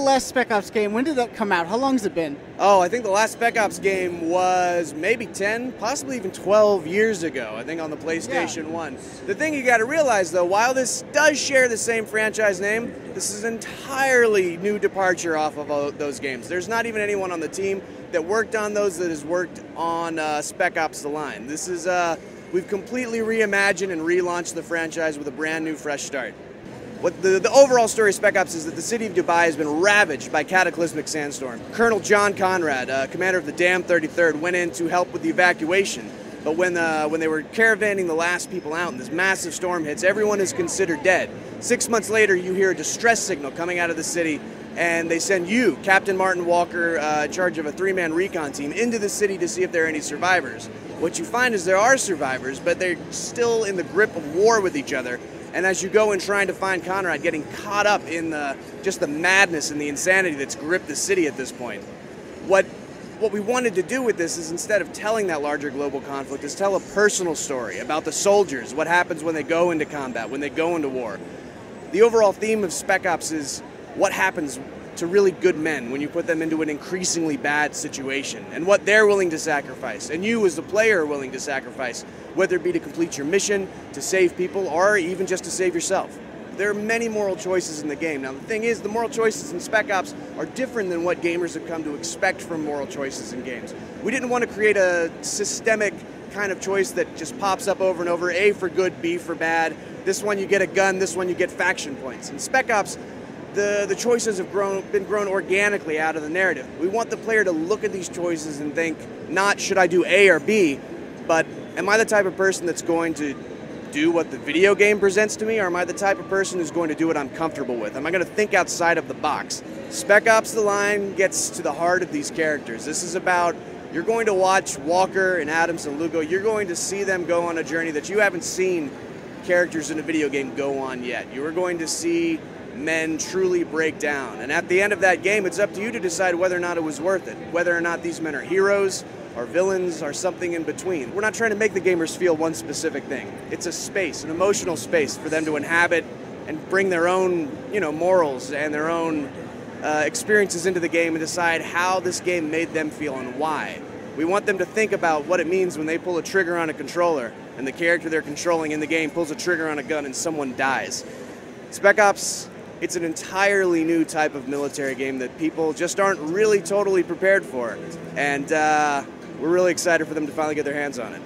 the last Spec Ops game? When did that come out? How long has it been? Oh, I think the last Spec Ops game was maybe 10, possibly even 12 years ago, I think on the PlayStation 1. The thing you got to realize, though, while this does share the same franchise name, this is an entirely new departure off of those games. There's not even anyone on the team that worked on those that has worked on Spec Ops The Line. This is, we've completely reimagined and relaunched the franchise with a brand new, fresh start. What the overall story of Spec Ops is that the city of Dubai has been ravaged by cataclysmic sandstorm. Colonel John Conrad, commander of the Dam 33rd, went in to help with the evacuation. But when they were caravanning the last people out and this massive storm hits, everyone is considered dead. 6 months later, you hear a distress signal coming out of the city, and they send you, Captain Martin Walker, in charge of a 3-man recon team, into the city to see if there are any survivors. What you find is there are survivors, but they're still in the grip of war with each other. And as you go in trying to find Conrad, getting caught up in just the madness and the insanity that's gripped the city at this point. What we wanted to do with this is, instead of telling that larger global conflict, is tell a personal story about the soldiers, what happens when they go into combat, when they go into war. The overall theme of Spec Ops is what happens to really good men when you put them into an increasingly bad situation, and what they're willing to sacrifice, and you as the player are willing to sacrifice, whether it be to complete your mission, to save people, or even just to save yourself. There are many moral choices in the game. Now the thing is, the moral choices in Spec Ops are different than what gamers have come to expect from moral choices in games. We didn't want to create a systemic kind of choice that just pops up over and over, A for good, B for bad. This one you get a gun, this one you get faction points. In Spec Ops, the choices have been grown organically out of the narrative. We want the player to look at these choices and think, not should I do A or B, but am I the type of person that's going to do what the video game presents to me, or am I the type of person who's going to do what I'm comfortable with? Am I going to think outside of the box? Spec Ops The Line gets to the heart of these characters. This is about, you're going to watch Walker and Adams and Lugo, you're going to see them go on a journey that you haven't seen characters in a video game go on yet. You are going to see men truly break down. And at the end of that game, it's up to you to decide whether or not it was worth it, whether or not these men are heroes, or villains, or something in between. We're not trying to make the gamers feel one specific thing. It's a space, an emotional space for them to inhabit and bring their own, morals and their own experiences into the game and decide how this game made them feel and why. We want them to think about what it means when they pull a trigger on a controller and the character they're controlling in the game pulls a trigger on a gun and someone dies. Spec Ops, it's an entirely new type of military game that people just aren't really totally prepared for. And we're really excited for them to finally get their hands on it.